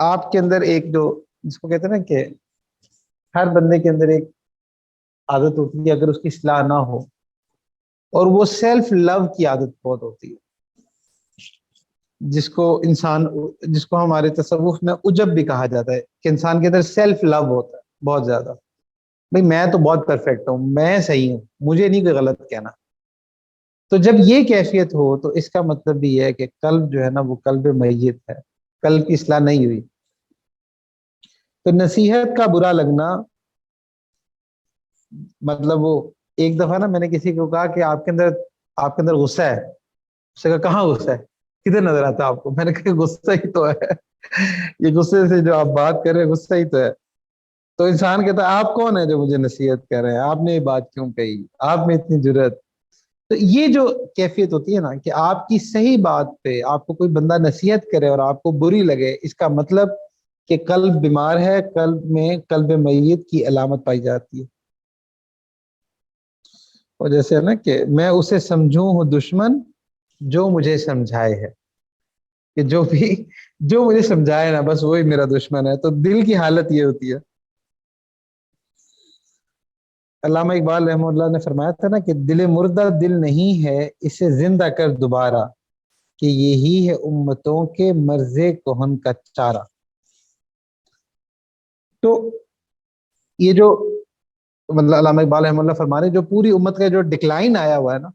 آپ کے اندر ایک جو، جس کو کہتے ہیں نا کہ ہر بندے کے اندر ایک عادت ہوتی ہے اگر اس کی اصلاح نہ ہو، اور وہ سیلف لو کی عادت بہت ہوتی ہے، جس کو ہمارے تصوف میں عجب بھی کہا جاتا ہے کہ انسان کے اندر سیلف لو ہوتا ہے بہت زیادہ. بھئی میں تو بہت پرفیکٹ ہوں، میں صحیح ہوں، مجھے نہیں کوئی غلط کہنا. تو جب یہ کیفیت ہو تو اس کا مطلب بھی ہے کہ قلب جو ہے نا وہ قلب میت ہے، قلب کی اصلاح نہیں ہوئی. تو نصیحت کا برا لگنا مطلب وہ، ایک دفعہ نا میں نے کسی کو کہا کہ آپ کے اندر غصہ ہے. اس نے کہا کہاں غصہ ہے، کدھر نظر آتا ہے آپ کو؟ میں نے کہا غصہ ہی تو ہے، یہ غصے سے جو آپ بات کر رہے ہیں غصہ ہی تو ہے. تو انسان کہتا ہے آپ کون ہے جو مجھے نصیحت کر رہے ہیں، آپ نے یہ بات کیوں کہی، آپ میں اتنی جرأت. تو یہ جو کیفیت ہوتی ہے نا کہ آپ کی صحیح بات پہ آپ کو کوئی بندہ نصیحت کرے اور آپ کو بری لگے، اس کا مطلب کہ قلب بیمار ہے، قلب میں قلب میت کی علامت پائی جاتی ہے. اور جیسے ہے نا کہ میں اسے سمجھوں ہوں دشمن جو مجھے سمجھائے ہے، کہ جو مجھے سمجھائے نا بس وہی میرا دشمن ہے. تو دل کی حالت یہ ہوتی ہے. علامہ اقبال رحمہ اللہ نے فرمایا تھا نا کہ دل مردہ دل نہیں ہے، اسے زندہ کر دوبارہ، کہ یہی ہے امتوں کے مرض کہن کا چارہ. تو یہ جو مطلب علامہ اقبال رحمہ اللہ فرما رہے جو پوری امت کا جو ڈکلائن آیا ہوا ہے نا،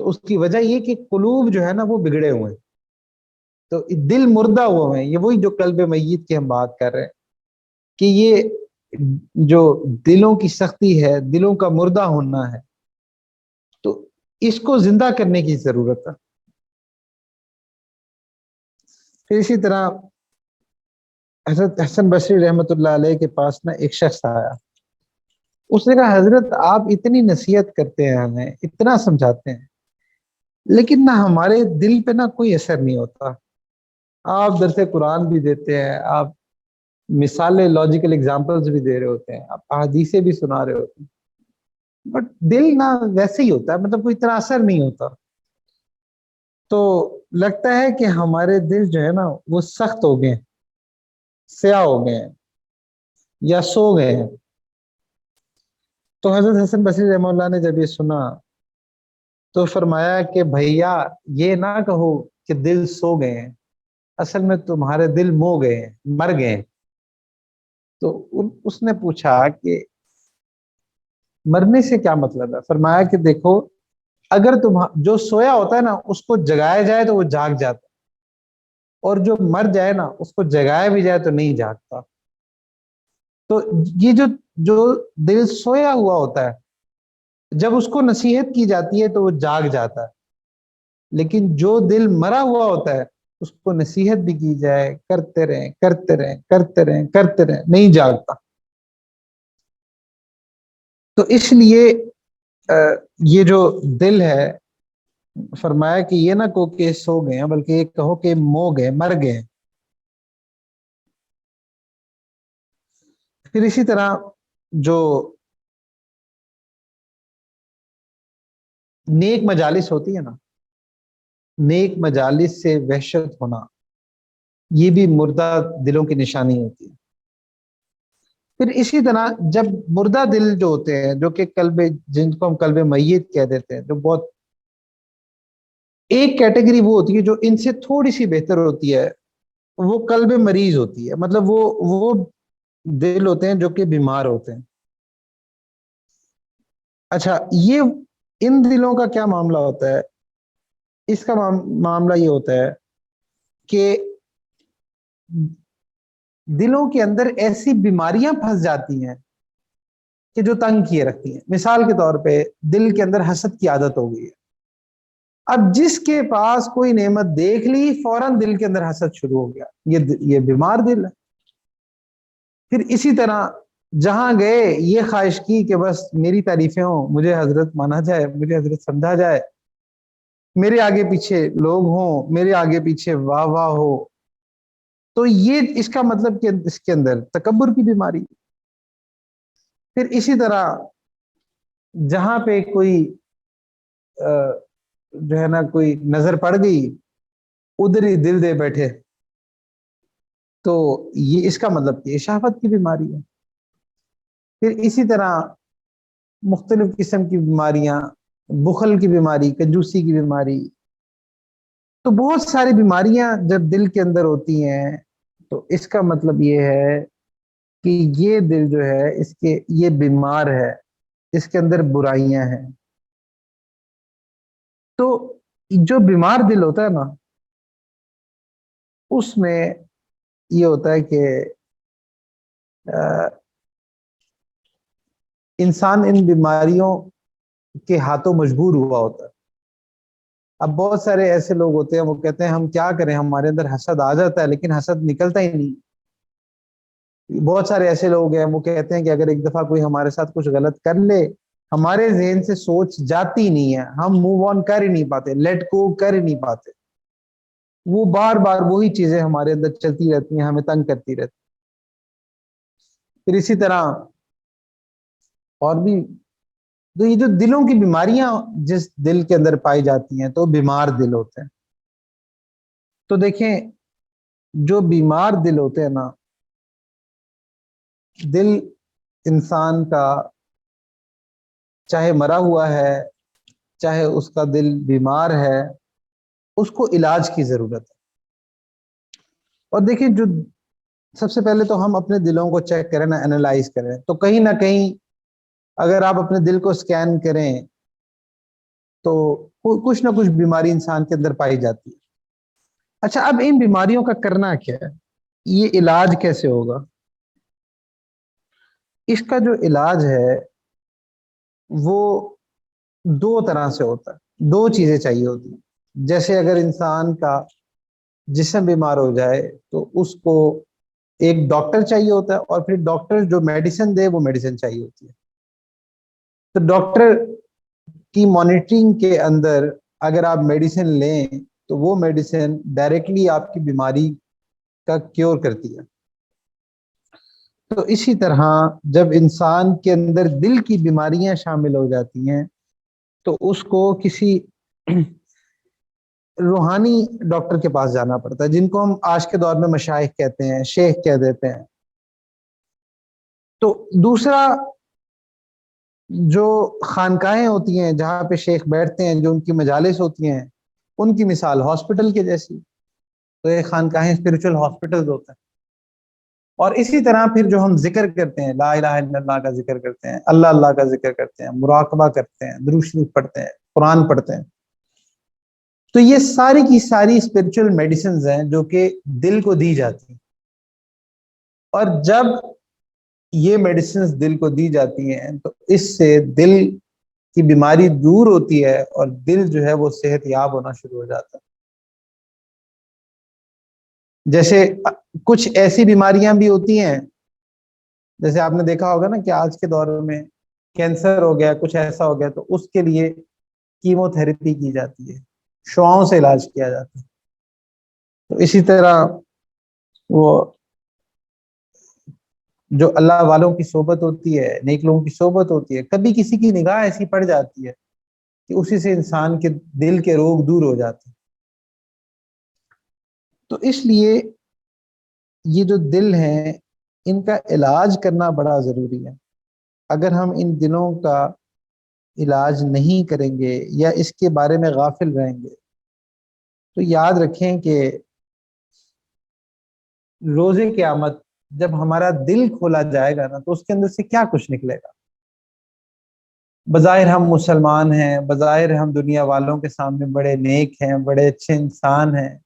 تو اس کی وجہ یہ کہ قلوب جو ہے نا وہ بگڑے ہوئے ہیں. تو دل مردہ ہوا ہے، یہ وہی جو قلب میت کی ہم بات کر رہے ہیں کہ یہ جو دلوں کی سختی ہے، دلوں کا مردہ ہونا ہے، تو اس کو زندہ کرنے کی ضرورت ہے۔ پھر اسی طرح حضرت حسن بصری رحمۃ اللہ علیہ کے پاس نا ایک شخص آیا، اس نے کہا حضرت آپ اتنی نصیحت کرتے ہیں، ہمیں اتنا سمجھاتے ہیں، لیکن نہ ہمارے دل پہ نہ کوئی اثر نہیں ہوتا۔ آپ درس قرآن بھی دیتے ہیں، آپ مثالیں لاجیکل اگزامپلز بھی دے رہے ہوتے ہیں، آپ احادیثیں بھی سنا رہے ہوتے ہیں، بٹ دل نہ ویسے ہی ہوتا ہے، مطلب کوئی اتنا اثر نہیں ہوتا۔ تو لگتا ہے کہ ہمارے دل جو ہے نا وہ سخت ہو گئے، سیاہ ہو گئے ہیں یا سو گئے ہیں۔ تو حضرت حسن بصری رحمہ اللہ نے جب یہ سنا تو فرمایا کہ بھیا یہ نہ کہو کہ دل سو گئے ہیں، اصل میں تمہارے دل مو گئے ہیں، مر گئے ہیں۔ تو اس نے پوچھا کہ مرنے سے کیا مطلب ہے؟ فرمایا کہ دیکھو، اگر تم جو سویا ہوتا ہے نا اس کو جگایا جائے تو وہ جاگ جاتا، اور جو مر جائے نا اس کو جگایا بھی جائے تو نہیں جاگتا۔ تو یہ جو دل سویا ہوا ہوتا ہے، جب اس کو نصیحت کی جاتی ہے تو وہ جاگ جاتا ہے، لیکن جو دل مرا ہوا ہوتا ہے اس کو نصیحت بھی کی جائے، کرتے رہیں کرتے رہیں کرتے رہیں کرتے رہیں، نہیں جاگتا۔ تو اس لیے یہ جو دل ہے، فرمایا کہ یہ نہ کہو کہ سو گئے ہیں، بلکہ یہ کہو کہ مو گئے، مر گئے۔ پھر اسی طرح جو نیک مجالس ہوتی ہے نا، نیک مجالس سے وحشت ہونا، یہ بھی مردہ دلوں کی نشانی ہوتی ہے۔ پھر اسی طرح جب مردہ دل جو ہوتے ہیں، جو کہ جن کو ہم قلب میت کہہ دیتے ہیں، جو بہت ایک کیٹیگری وہ ہوتی ہے جو ان سے تھوڑی سی بہتر ہوتی ہے، وہ قلب مریض ہوتی ہے، مطلب وہ دل ہوتے ہیں جو کہ بیمار ہوتے ہیں۔ اچھا، یہ ان دلوں کا کیا معاملہ ہوتا ہے؟ اس کا معاملہ یہ ہوتا ہے کہ دلوں کے اندر ایسی بیماریاں پھنس جاتی ہیں کہ جو تنگ کیے رکھتی ہیں۔ مثال کے طور پہ دل کے اندر حسد کی عادت ہو گئی ہے، اب جس کے پاس کوئی نعمت دیکھ لی فوراً دل کے اندر حسد شروع ہو گیا، یہ بیمار دل ہے۔ پھر اسی طرح جہاں گئے یہ خواہش کی کہ بس میری تعریفیں ہوں، مجھے حضرت مانا جائے، مجھے حضرت سمجھا جائے، میرے آگے پیچھے لوگ ہوں، میرے آگے پیچھے واہ واہ ہو۔ تو یہ اس کا مطلب کہ اس کے اندر تکبر کی بیماری۔ پھر اسی طرح جہاں پہ کوئی جو ہے نا کوئی نظر پڑ گئی ادھر ہی دل دے بیٹھے، تو یہ اس کا مطلب کہ شہوت کی بیماری ہے۔ پھر اسی طرح مختلف قسم کی بیماریاں، بخل کی بیماری، کنجوسی کی بیماری، تو بہت ساری بیماریاں جب دل کے اندر ہوتی ہیں تو اس کا مطلب یہ ہے کہ یہ دل جو ہے یہ بیمار ہے، اس کے اندر برائیاں ہیں۔ تو جو بیمار دل ہوتا ہے نا اس میں یہ ہوتا ہے کہ انسان ان بیماریوں کے ہاتھوں مجبور ہوا ہوتا ہے۔ اب بہت سارے ایسے لوگ ہوتے ہیں وہ کہتے ہیں ہم کیا کریں، ہمارے اندر حسد آ جاتا ہے لیکن حسد نکلتا ہی نہیں۔ بہت سارے ایسے لوگ ہیں وہ کہتے ہیں کہ اگر ایک دفعہ کوئی ہمارے ساتھ کچھ غلط کر لے ہمارے ذہن سے سوچ جاتی نہیں ہے، ہم موو آن کر ہی نہیں پاتے، لیٹ گو کر ہی نہیں پاتے، وہ بار بار وہی چیزیں ہمارے اندر چلتی رہتی ہیں، ہمیں تنگ کرتی رہتی۔ پھر اسی طرح اور بھی تو یہ جو دلوں کی بیماریاں جس دل کے اندر پائی جاتی ہیں تو بیمار دل ہوتے ہیں۔ تو دیکھیں جو بیمار دل ہوتے ہیں نا، دل انسان کا چاہے مرا ہوا ہے چاہے اس کا دل بیمار ہے، اس کو علاج کی ضرورت ہے۔ اور دیکھیں جو سب سے پہلے تو ہم اپنے دلوں کو چیک کریں نا، انالائز کریں، تو کہیں نہ کہیں اگر آپ اپنے دل کو سکین کریں تو کچھ نہ کچھ بیماری انسان کے اندر پائی جاتی ہے۔ اچھا، اب ان بیماریوں کا کرنا کیا ہے؟ یہ علاج کیسے ہوگا؟ اس کا جو علاج ہے وہ دو طرح سے ہوتا ہے، دو چیزیں چاہیے ہوتی ہیں۔ جیسے اگر انسان کا جسم بیمار ہو جائے تو اس کو ایک ڈاکٹر چاہیے ہوتا ہے، اور پھر ڈاکٹر جو میڈیسن دے وہ میڈیسن چاہیے ہوتی ہے۔ تو ڈاکٹر کی مانیٹرنگ کے اندر اگر آپ میڈیسن لیں تو وہ میڈیسن ڈائریکٹلی آپ کی بیماری کا کیور کرتی ہے۔ تو اسی طرح جب انسان کے اندر دل کی بیماریاں شامل ہو جاتی ہیں تو اس کو کسی روحانی ڈاکٹر کے پاس جانا پڑتا ہے، جن کو ہم آج کے دور میں مشائخ کہتے ہیں، شیخ کہہ دیتے ہیں۔ تو دوسرا، جو خانقاہیں ہوتی ہیں جہاں پہ شیخ بیٹھتے ہیں، جو ان کی مجالس ہوتی ہیں، ان کی مثال ہاسپٹل کے جیسی۔ تو یہ خانقاہیں اسپرچل ہاسپٹل ہوتے ہیں۔ اور اسی طرح پھر جو ہم ذکر کرتے ہیں، لا الہ الا اللہ کا ذکر کرتے ہیں، اللہ اللہ کا ذکر کرتے ہیں، مراقبہ کرتے ہیں، درود شریف پڑھتے ہیں، قرآن پڑھتے ہیں، تو یہ ساری کی ساری اسپرچل میڈیسنز ہیں جو کہ دل کو دی جاتی ہیں۔ اور جب یہ میڈیسنز دل کو دی جاتی ہیں تو اس سے دل کی بیماری دور ہوتی ہے اور دل جو ہے وہ صحت یاب ہونا شروع ہو جاتا ہے۔ جیسے کچھ ایسی بیماریاں بھی ہوتی ہیں، جیسے آپ نے دیکھا ہوگا نا کہ آج کے دور میں کینسر ہو گیا، کچھ ایسا ہو گیا، تو اس کے لیے کیمو تھراپی کی جاتی ہے، شعاؤں سے علاج کیا جاتا ہے۔ تو اسی طرح وہ جو اللہ والوں کی صحبت ہوتی ہے، نیک لوگوں کی صحبت ہوتی ہے، کبھی کسی کی نگاہ ایسی پڑ جاتی ہے کہ اسی سے انسان کے دل کے روگ دور ہو جاتے ہیں۔ تو اس لیے یہ جو دل ہیں ان کا علاج کرنا بڑا ضروری ہے۔ اگر ہم ان دلوں کا علاج نہیں کریں گے یا اس کے بارے میں غافل رہیں گے تو یاد رکھیں کہ روز قیامت جب ہمارا دل کھولا جائے گا نا تو اس کے اندر سے کیا کچھ نکلے گا؟ بظاہر ہم مسلمان ہیں، بظاہر ہم دنیا والوں کے سامنے بڑے نیک ہیں، بڑے اچھے انسان ہیں،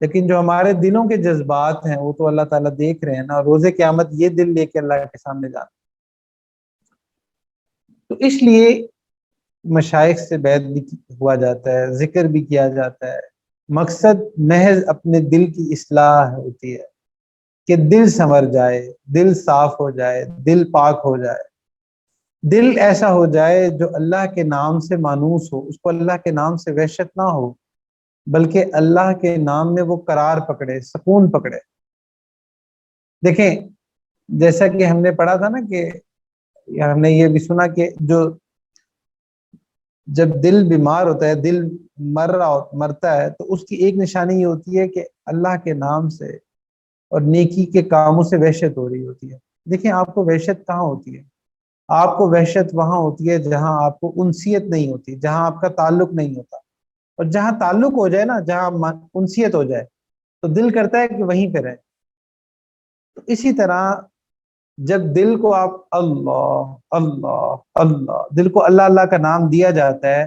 لیکن جو ہمارے دلوں کے جذبات ہیں وہ تو اللہ تعالیٰ دیکھ رہے ہیں نا۔ روز قیامت یہ دل لے کے اللہ کے سامنے جانا، تو اس لیے مشائخ سے بیعت بھی ہوا جاتا ہے، ذکر بھی کیا جاتا ہے۔ مقصد محض اپنے دل کی اصلاح ہوتی ہے کہ دل سنور جائے، دل صاف ہو جائے، دل پاک ہو جائے، دل ایسا ہو جائے جو اللہ کے نام سے مانوس ہو، اس کو اللہ کے نام سے وحشت نہ ہو، بلکہ اللہ کے نام میں وہ قرار پکڑے، سکون پکڑے۔ دیکھیں، جیسا کہ ہم نے پڑھا تھا نا کہ ہم نے یہ بھی سنا کہ جو جب دل بیمار ہوتا ہے، دل مرتا ہے، تو اس کی ایک نشانی یہ ہوتی ہے کہ اللہ کے نام سے اور نیکی کے کاموں سے وحشت ہو رہی ہوتی ہے۔ دیکھیں، آپ کو وحشت کہاں ہوتی ہے؟ آپ کو وحشت وہاں ہوتی ہے جہاں آپ کو انسیت نہیں ہوتی، جہاں آپ کا تعلق نہیں ہوتا۔ اور جہاں تعلق ہو جائے نا، جہاں انسیت ہو جائے تو دل کرتا ہے کہ وہیں پہ رہے۔ تو اسی طرح جب دل کو آپ اللہ اللہ اللہ، دل کو اللہ اللہ کا نام دیا جاتا ہے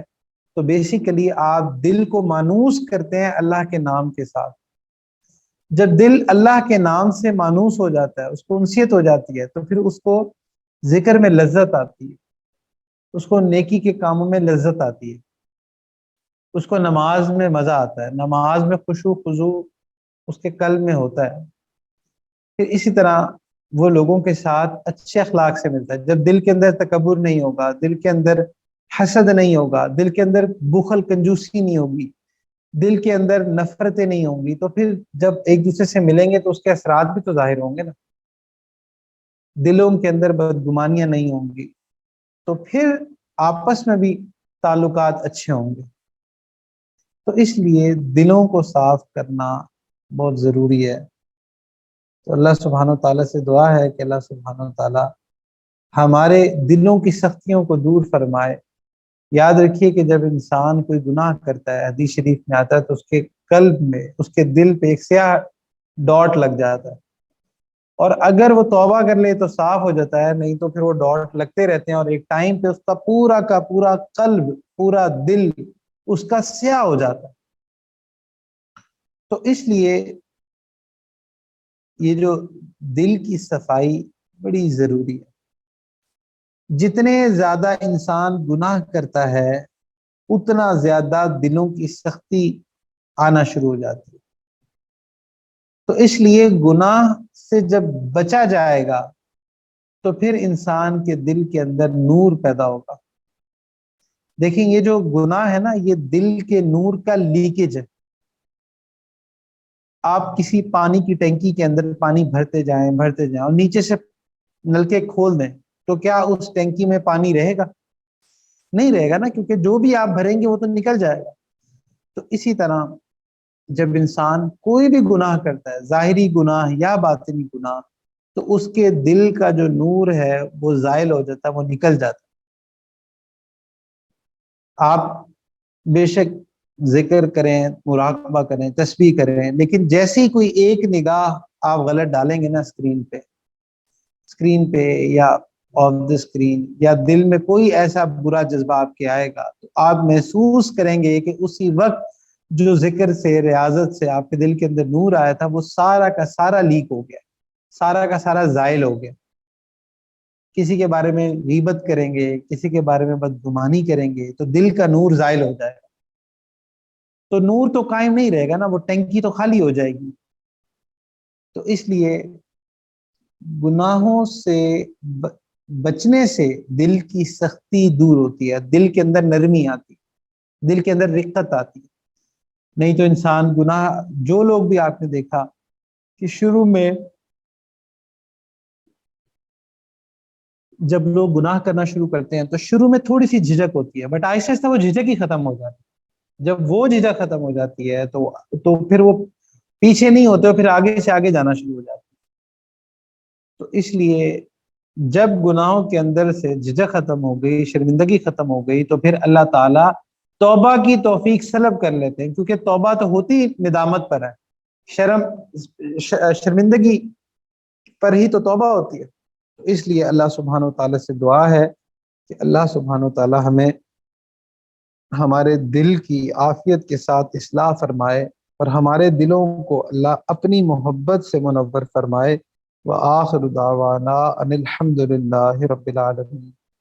تو بیسیکلی آپ دل کو مانوس کرتے ہیں اللہ کے نام کے ساتھ۔ جب دل اللہ کے نام سے مانوس ہو جاتا ہے، اس کو انسیت ہو جاتی ہے، تو پھر اس کو ذکر میں لذت آتی ہے، اس کو نیکی کے کاموں میں لذت آتی ہے، اس کو نماز میں مزہ آتا ہے، نماز میں خشوع خضوع اس کے قلب میں ہوتا ہے۔ پھر اسی طرح وہ لوگوں کے ساتھ اچھے اخلاق سے ملتا ہے۔ جب دل کے اندر تکبر نہیں ہوگا، دل کے اندر حسد نہیں ہوگا، دل کے اندر بخل کنجوسی نہیں ہوگی، دل کے اندر نفرتیں نہیں ہوں گی، تو پھر جب ایک دوسرے سے ملیں گے تو اس کے اثرات بھی تو ظاہر ہوں گے نا۔ دلوں کے اندر بدگمانیاں نہیں ہوں گی تو پھر آپس میں بھی تعلقات اچھے ہوں گے۔ تو اس لیے دلوں کو صاف کرنا بہت ضروری ہے۔ تو اللہ سبحانہ تعالیٰ سے دعا ہے کہ اللہ سبحانہ تعالیٰ ہمارے دلوں کی سختیوں کو دور فرمائے۔ یاد رکھیے کہ جب انسان کوئی گناہ کرتا ہے، حدیث شریف میں آتا ہے، تو اس کے قلب میں، اس کے دل پہ ایک سیاہ ڈاٹ لگ جاتا ہے، اور اگر وہ توبہ کر لے تو صاف ہو جاتا ہے، نہیں تو پھر وہ ڈاٹ لگتے رہتے ہیں، اور ایک ٹائم پہ اس کا پورا قلب، پورا دل اس کا سیاہ ہو جاتا ہے۔ تو اس لیے یہ جو دل کی صفائی بڑی ضروری ہے۔ جتنے زیادہ انسان گناہ کرتا ہے اتنا زیادہ دلوں کی سختی آنا شروع ہو جاتی ہے۔ تو اس لیے گناہ سے جب بچا جائے گا تو پھر انسان کے دل کے اندر نور پیدا ہوگا۔ دیکھیں یہ جو گناہ ہے نا، یہ دل کے نور کا لیکیج ہے۔ آپ کسی پانی کی ٹینکی کے اندر پانی بھرتے جائیں اور نیچے سے نلکے کھول دیں تو کیا اس ٹینکی میں پانی رہے گا؟ نہیں رہے گا نا، کیونکہ جو بھی آپ بھریں گے وہ تو نکل جائے گا۔ تو اسی طرح جب انسان کوئی بھی گناہ کرتا ہے، ظاہری گناہ یا باطنی گناہ، تو اس کے دل کا جو نور ہے وہ زائل ہو جاتا ہے، وہ نکل جاتا ہے۔ آپ بے شک ذکر کریں، مراقبہ کریں، تسبیح کریں، لیکن جیسے ہی کوئی ایک نگاہ آپ غلط ڈالیں گے نا اسکرین پہ یا آف دا اسکرین، یا دل میں کوئی ایسا برا جذبہ آپ کے آئے گا، تو آپ محسوس کریں گے کہ اسی وقت جو ذکر سے، ریاضت سے آپ کے دل کے اندر نور آیا تھا وہ سارا کا سارا لیک ہو گیا، سارا کا سارا زائل ہو گیا۔ کسی کے بارے میں غیبت کریں گے، کسی کے بارے میں بدگمانی کریں گے تو دل کا نور زائل ہو جائے گا، تو نور تو قائم نہیں رہے گا نا، وہ ٹینکی تو خالی ہو جائے گی۔ تو اس لیے گناہوں سے بچنے سے دل کی سختی دور ہوتی ہے، دل کے اندر نرمی آتی ہے، دل کے اندر رقت آتی ہے۔ نہیں تو انسان گناہ، جو لوگ بھی آپ نے دیکھا کہ شروع میں جب لوگ گناہ کرنا شروع کرتے ہیں تو شروع میں تھوڑی سی جھجک ہوتی ہے، بٹ آہستہ آہستہ وہ جھجک ہی ختم ہو جاتی ہے۔ جب وہ جھجک ختم ہو جاتی ہے تو پھر وہ پیچھے نہیں ہوتے، پھر آگے سے آگے جانا شروع ہو جاتے ہیں۔ تو اس لیے جب گناہوں کے اندر سے جھجک ختم ہو گئی، شرمندگی ختم ہو گئی، تو پھر اللہ تعالیٰ توبہ کی توفیق سلب کر لیتے ہیں، کیونکہ توبہ تو ہوتی ندامت پر ہے، شرمندگی پر ہی تو توبہ ہوتی ہے۔ اس لیے اللہ سبحانہ و تعالیٰ سے دعا ہے کہ اللہ سبحانہ و تعالیٰ ہمیں ہمارے دل کی عافیت کے ساتھ اصلاح فرمائے، اور ہمارے دلوں کو اللہ اپنی محبت سے منور فرمائے۔ وآخر دعوانا ان الحمد للہ رب العالمین۔